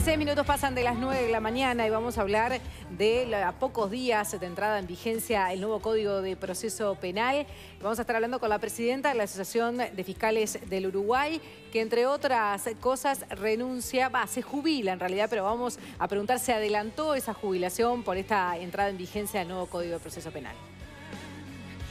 16 minutos pasan de las 9 de la mañana y vamos a hablar de a pocos días de entrada en vigencia el nuevo Código de Proceso Penal. Vamos a estar hablando con la presidenta de la Asociación de Fiscales del Uruguay, que entre otras cosas renuncia, se jubila en realidad, pero vamos a preguntar, ¿se adelantó esa jubilación por esta entrada en vigencia del nuevo Código de Proceso Penal?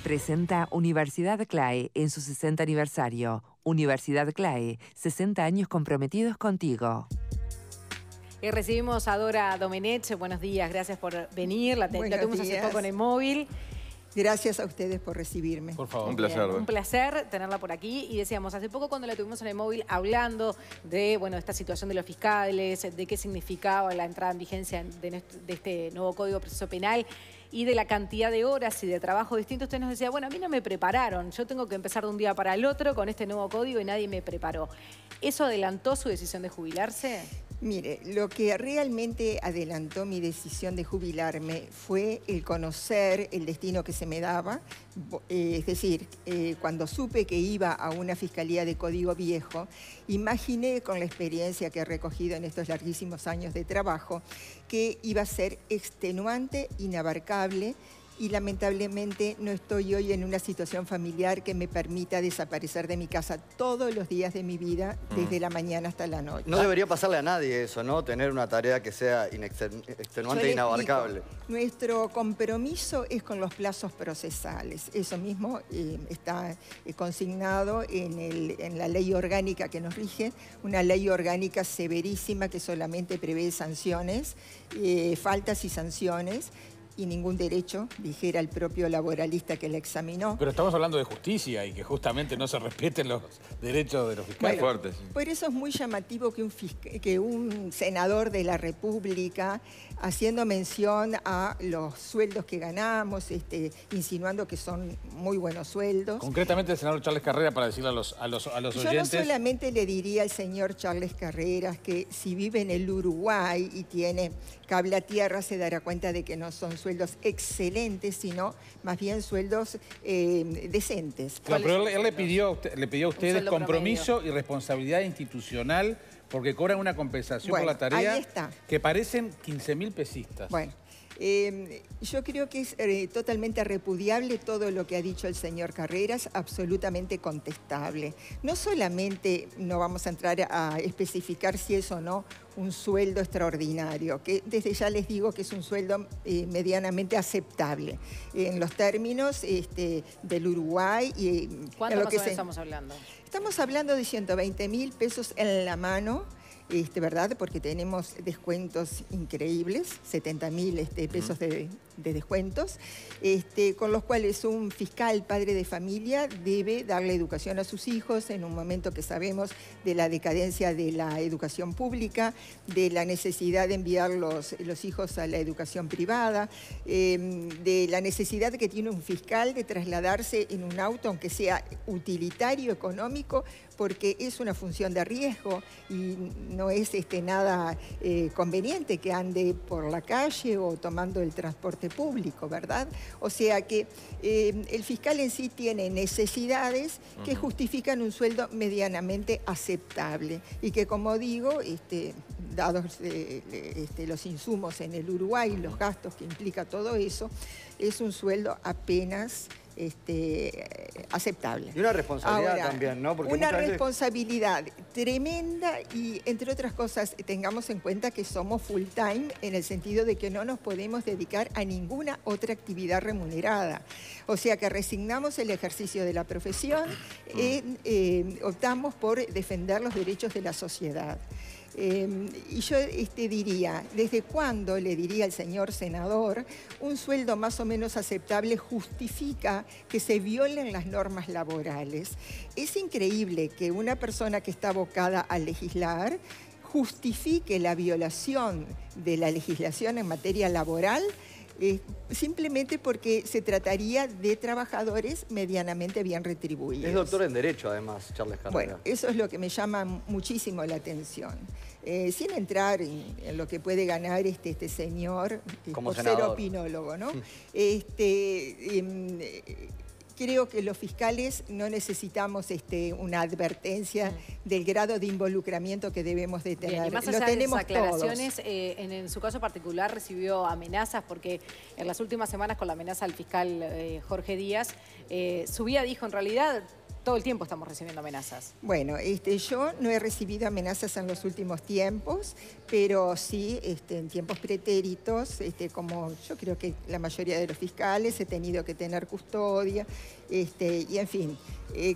Presenta Universidad CLAE en su 60 aniversario. Universidad CLAE, 60 años comprometidos contigo. Y recibimos a Dora Domenech. Buenos días, gracias por venir. La tuvimos hace poco en el móvil. Gracias a ustedes por recibirme. Por favor. Un placer. Un placer tenerla por aquí. Y decíamos, hace poco cuando la tuvimos en el móvil hablando de esta situación de los fiscales, de qué significaba la entrada en vigencia de este nuevo Código de Proceso Penal y de la cantidad de horas y de trabajo distinto, usted nos decía, bueno, a mí no me prepararon. Yo tengo que empezar de un día para el otro con este nuevo código y nadie me preparó. ¿Eso adelantó su decisión de jubilarse? Mire, lo que realmente adelantó mi decisión de jubilarme fue el conocer el destino que se me daba. Es decir, cuando supe que iba a una fiscalía de código viejo, imaginé con la experiencia que he recogido en estos larguísimos años de trabajo que iba a ser extenuante, inabarcable, y lamentablemente no estoy hoy en una situación familiar que me permita desaparecer de mi casa todos los días de mi vida, desde la mañana hasta la noche. No debería pasarle a nadie eso, ¿no? Tener una tarea que sea extenuante e inabarcable. Nuestro compromiso es con los plazos procesales. Eso mismo está consignado en la ley orgánica que nos rige, una ley orgánica severísima que solamente prevé sanciones, faltas y sanciones, y ningún derecho, dijera el propio laboralista que la examinó. Pero estamos hablando de justicia y que justamente no se respeten los derechos de los fiscales. Bueno, fuertes. Por eso es muy llamativo que un senador de la República, haciendo mención a los sueldos que ganamos, insinuando que son muy buenos sueldos. Concretamente el senador Charles Carreras, para decirle a los oyentes... Yo no solamente le diría al señor Charles Carreras que si vive en el Uruguay y tiene cable a tierra se dará cuenta de que no son sueldos excelentes, sino más bien sueldos decentes. Claro, pero él le pidió a ustedes compromiso y responsabilidad institucional porque cobran una compensación por la tarea que parecen 15.000 pesistas. Bueno, yo creo que es totalmente repudiable todo lo que ha dicho el señor Carreras, absolutamente contestable. No solamente no vamos a entrar a especificar si es o no un sueldo extraordinario, que desde ya les digo que es un sueldo medianamente aceptable en los términos del Uruguay. ¿Cuánto más o menos estamos hablando? Estamos hablando de 120.000 pesos en la mano, ¿verdad? Porque tenemos descuentos increíbles, 70.000 pesos de descuentos, con los cuales un fiscal, padre de familia, debe darle educación a sus hijos en un momento que sabemos de la decadencia de la educación pública, de la necesidad de enviar los hijos a la educación privada, de la necesidad que tiene un fiscal de trasladarse en un auto, aunque sea utilitario, económico, porque es una función de riesgo y no es nada conveniente que ande por la calle o tomando el transporte público, ¿verdad? O sea que el fiscal en sí tiene necesidades que justifican un sueldo medianamente aceptable y que, como digo, dados los insumos en el Uruguay, los gastos que implica todo eso, es un sueldo apenas aceptable. Y una responsabilidad también, ¿no? Porque una responsabilidad tremenda y, entre otras cosas, tengamos en cuenta que somos full time en el sentido de que no nos podemos dedicar a ninguna otra actividad remunerada. O sea que resignamos el ejercicio de la profesión y optamos por defender los derechos de la sociedad. Y yo diría, ¿desde cuándo, le diría al señor senador, un sueldo más o menos aceptable justifica que se violen las normas laborales? Es increíble que una persona que está abocada a legislar justifique la violación de la legislación en materia laboral simplemente porque se trataría de trabajadores medianamente bien retribuidos. Es doctor en Derecho, además, Charles Carreras. Bueno, eso es lo que me llama muchísimo la atención. Sin entrar en lo que puede ganar este señor como por ser opinólogo, ¿no? creo que los fiscales no necesitamos una advertencia del grado de involucramiento que debemos de tener. Bien, y más allá de esas aclaraciones, en su caso particular recibió amenazas, porque en las últimas semanas con la amenaza al fiscal Jorge Díaz, su vía dijo, en realidad, todo el tiempo estamos recibiendo amenazas. Bueno, yo no he recibido amenazas en los últimos tiempos, pero sí en tiempos pretéritos, como yo creo que la mayoría de los fiscales, he tenido que tener custodia, y en fin,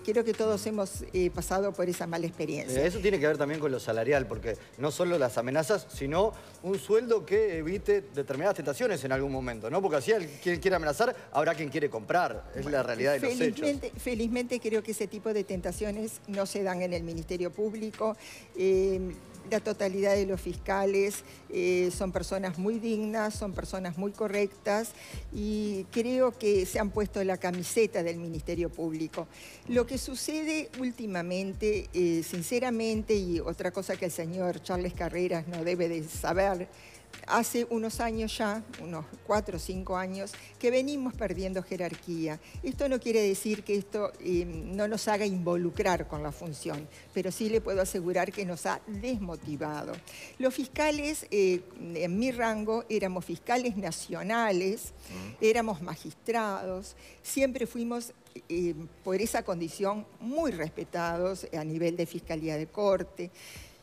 creo que todos hemos pasado por esa mala experiencia. Eso tiene que ver también con lo salarial, porque no solo las amenazas, sino un sueldo que evite determinadas tentaciones en algún momento, ¿no? Porque así quien quiere amenazar, habrá quien quiere comprar, es la realidad de los hechos. Felizmente creo que ese tipo de tentaciones no se dan en el Ministerio Público. La totalidad de los fiscales son personas muy dignas, son personas muy correctas y creo que se han puesto la camiseta del Ministerio Público. Lo que sucede últimamente, sinceramente, y otra cosa que el señor Charles Carreras no debe de saber, hace unos años ya, unos 4 o 5 años, que venimos perdiendo jerarquía. Esto no quiere decir que esto no nos haga involucrar con la función, pero sí le puedo asegurar que nos ha desmotivado. Los fiscales, en mi rango, éramos fiscales nacionales, éramos magistrados, siempre fuimos por esa condición muy respetados a nivel de Fiscalía de Corte.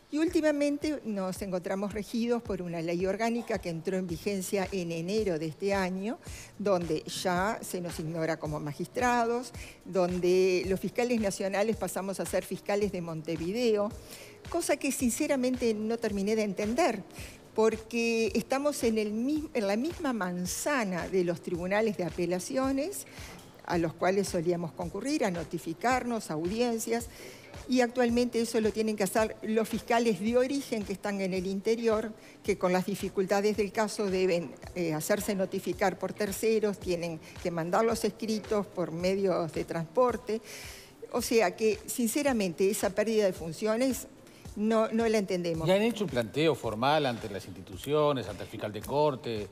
Y últimamente nos encontramos regidos por una ley orgánica que entró en vigencia en enero de este año, donde ya se nos ignora como magistrados, donde los fiscales nacionales pasamos a ser fiscales de Montevideo, cosa que sinceramente no terminé de entender, porque estamos en la misma manzana de los tribunales de apelaciones, a los cuales solíamos concurrir, a notificarnos, audiencias, y actualmente eso lo tienen que hacer los fiscales de origen que están en el interior, que con las dificultades del caso deben hacerse notificar por terceros, tienen que mandar los escritos por medios de transporte. O sea que, sinceramente, esa pérdida de funciones no la entendemos. ¿Ya han hecho un planteo formal ante las instituciones, ante el fiscal de corte?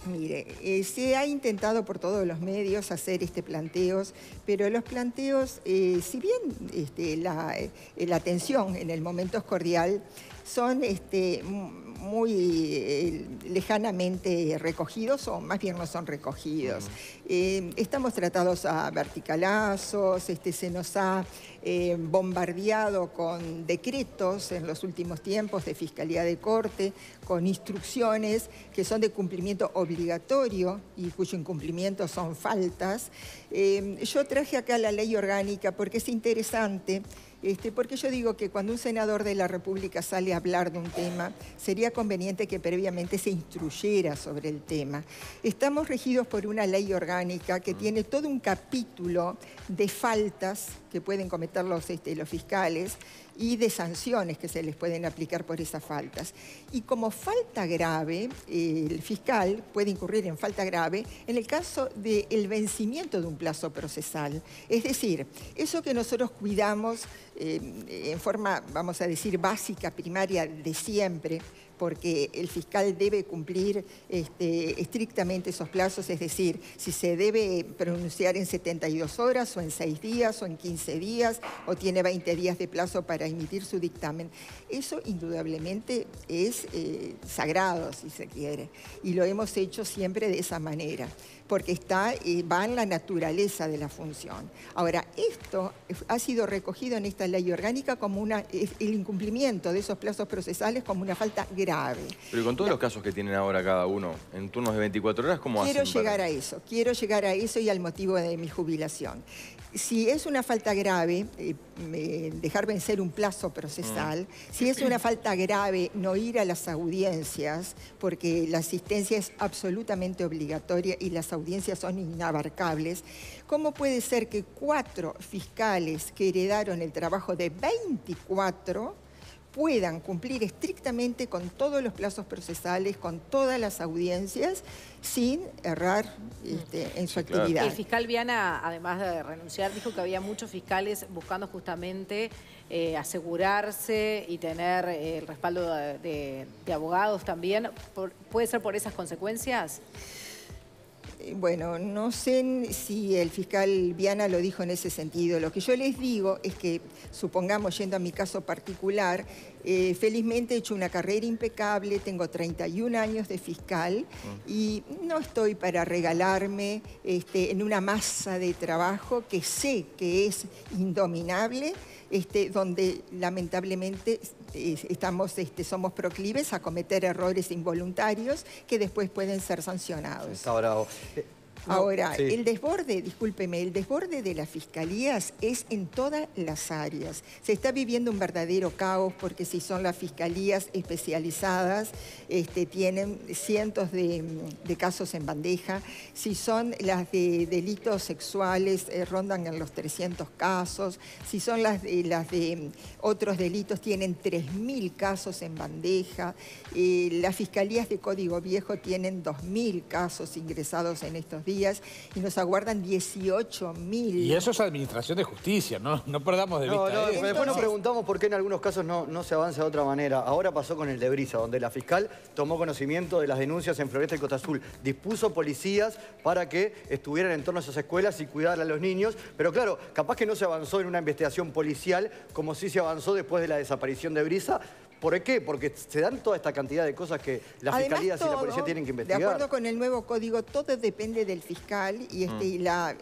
Mire, se ha intentado por todos los medios hacer planteos, pero los planteos, si bien la atención en el momento es cordial, son muy lejanamente recogidos, o más bien no son recogidos. Estamos tratados a verticalazos, se nos ha bombardeado con decretos en los últimos tiempos de Fiscalía de Corte, con instrucciones que son de cumplimiento obligatorio y cuyo incumplimiento son faltas. Yo traje acá la ley orgánica porque es interesante, porque yo digo que cuando un senador de la República sale a hablar de un tema, sería conveniente que previamente se instruyera sobre el tema. Estamos regidos por una ley orgánica que tiene todo un capítulo de faltas que pueden cometer los fiscales y de sanciones que se les pueden aplicar por esas faltas. Y como falta grave, el fiscal puede incurrir en falta grave en el caso del vencimiento de un plazo procesal. Es decir, eso que nosotros cuidamos en forma, vamos a decir, básica, primaria de siempre, porque el fiscal debe cumplir estrictamente esos plazos, es decir, si se debe pronunciar en 72 horas o en 6 días o en 15 días o tiene 20 días de plazo para emitir su dictamen. Eso indudablemente es sagrado, si se quiere, y lo hemos hecho siempre de esa manera, porque va en la naturaleza de la función. Ahora, esto ha sido recogido en esta ley orgánica como el incumplimiento de esos plazos procesales como una falta grave. Pero con todos los casos que tienen ahora cada uno, en turnos de 24 horas, ¿cómo hacen? Quiero llegar a eso y al motivo de mi jubilación. Si es una falta grave, dejar vencer un plazo procesal, si es una falta grave, no ir a las audiencias, porque la asistencia es absolutamente obligatoria y las audiencias son inabarcables, ¿cómo puede ser que 4 fiscales que heredaron el trabajo de 24 puedan cumplir estrictamente con todos los plazos procesales, con todas las audiencias, sin errar en su actividad? El fiscal Viana, además de renunciar, dijo que había muchos fiscales buscando justamente asegurarse y tener el respaldo de abogados también. ¿Puede ser por esas consecuencias? Bueno, no sé si el fiscal Viana lo dijo en ese sentido. Lo que yo les digo es que, supongamos, yendo a mi caso particular, felizmente he hecho una carrera impecable, tengo 31 años de fiscal y no estoy para regalarme en una masa de trabajo que sé que es indominable, donde lamentablemente somos proclives a cometer errores involuntarios que después pueden ser sancionados. Está bravo. Ahora, sí. El desborde de las fiscalías es en todas las áreas. Se está viviendo un verdadero caos porque si son las fiscalías especializadas, tienen cientos de casos en bandeja. Si son las de delitos sexuales, rondan en los 300 casos. Si son las de otros delitos, tienen 3.000 casos en bandeja. Las fiscalías de Código Viejo tienen 2.000 casos ingresados en estos días y nos aguardan 18.000. Y eso es administración de justicia, no perdamos de vista. Entonces, después nos preguntamos por qué en algunos casos no se avanza de otra manera. Ahora pasó con el de Brisa, donde la fiscal tomó conocimiento de las denuncias en Floresta y Costa Azul. Dispuso policías para que estuvieran en torno a esas escuelas y cuidar a los niños. Pero claro, capaz que no se avanzó en una investigación policial como sí se avanzó después de la desaparición de Brisa. ¿Por qué? Porque se dan toda esta cantidad de cosas que las fiscalías y la policía tienen que investigar. De acuerdo con el nuevo código, todo depende del fiscal y la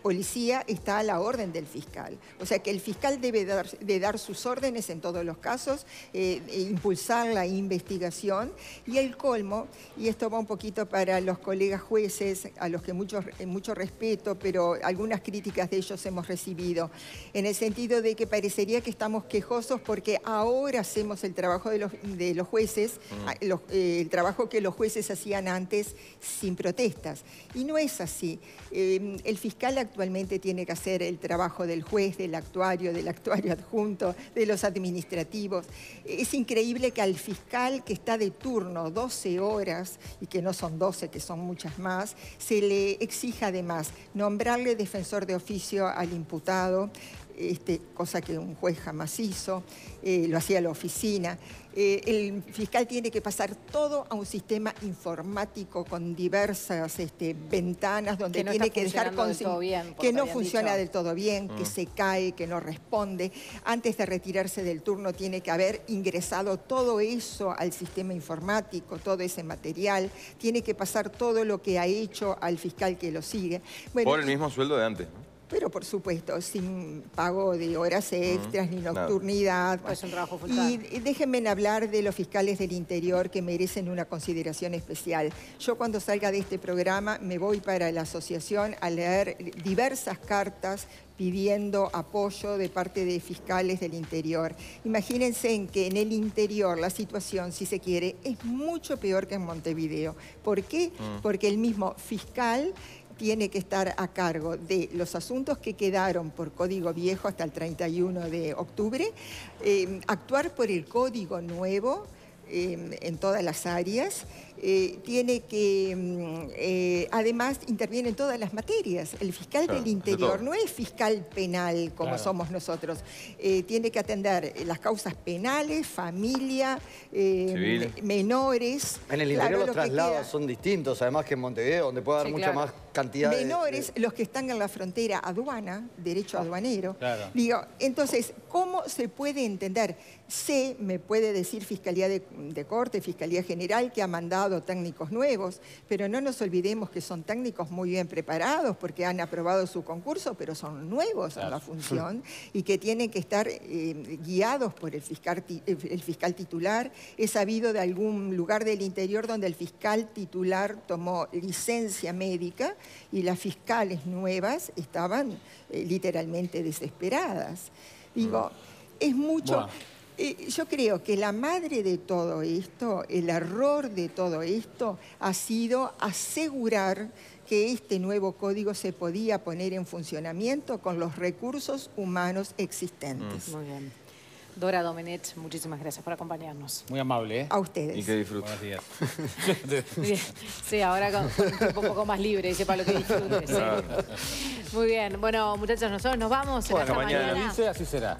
policía está a la orden del fiscal. O sea que el fiscal debe de dar sus órdenes en todos los casos, impulsar la investigación y el colmo, y esto va un poquito para los colegas jueces, a los que mucho respeto, pero algunas críticas de ellos hemos recibido, en el sentido de que parecería que estamos quejosos porque ahora hacemos el trabajo de los jueces, el trabajo que los jueces hacían antes sin protestas. Y no es así. El fiscal actualmente tiene que hacer el trabajo del juez, del actuario adjunto, de los administrativos. Es increíble que al fiscal que está de turno 12 horas, y que no son 12, que son muchas más, se le exija además nombrarle defensor de oficio al imputado, cosa que un juez jamás hizo, lo hacía la oficina. El fiscal tiene que pasar todo a un sistema informático con diversas ventanas donde tiene que dejar que no funciona del todo bien, que se cae, que no responde. Antes de retirarse del turno tiene que haber ingresado todo eso al sistema informático, todo ese material. Tiene que pasar todo lo que ha hecho al fiscal que lo sigue. Bueno, por el mismo sueldo de antes, ¿no? Pero por supuesto, sin pago de horas extras ni nocturnidad. Es un trabajo full time. Y déjenme hablar de los fiscales del interior que merecen una consideración especial. Yo cuando salga de este programa me voy para la asociación a leer diversas cartas pidiendo apoyo de parte de fiscales del interior. Imagínense en que en el interior la situación, si se quiere, es mucho peor que en Montevideo. ¿Por qué? Porque el mismo fiscal tiene que estar a cargo de los asuntos que quedaron por Código Viejo hasta el 31 de octubre, actuar por el Código Nuevo en todas las áreas, tiene que, además, interviene en todas las materias. El fiscal del interior no es fiscal penal como somos nosotros. Tiene que atender las causas penales, familia, menores. En el interior los traslados son distintos, además que en Montevideo, donde puede haber mucha más cantidad menores, los que están en la frontera, aduana, derecho aduanero. Digo, entonces, ¿cómo se puede entender? Me puede decir Fiscalía de Corte, Fiscalía General, que ha mandado técnicos nuevos, pero no nos olvidemos que son técnicos muy bien preparados porque han aprobado su concurso, pero son nuevos en la función y que tienen que estar guiados por el fiscal titular. He sabido de algún lugar del interior donde el fiscal titular tomó licencia médica y las fiscales nuevas estaban literalmente desesperadas. Digo, es mucho... Bueno. Yo creo que la madre de todo esto, el error de todo esto, ha sido asegurar que este nuevo código se podía poner en funcionamiento con los recursos humanos existentes. Muy bien. Dora Domenech, muchísimas gracias por acompañarnos. Muy amable, ¿eh? A ustedes. Y que disfruten. Buenos días. Bien. Sí, ahora con un tiempo un poco más libre, sepa lo que disfrute. Claro. Muy bien. Bueno, muchachos, nosotros nos vamos. Bueno, hasta mañana. Dice, así será.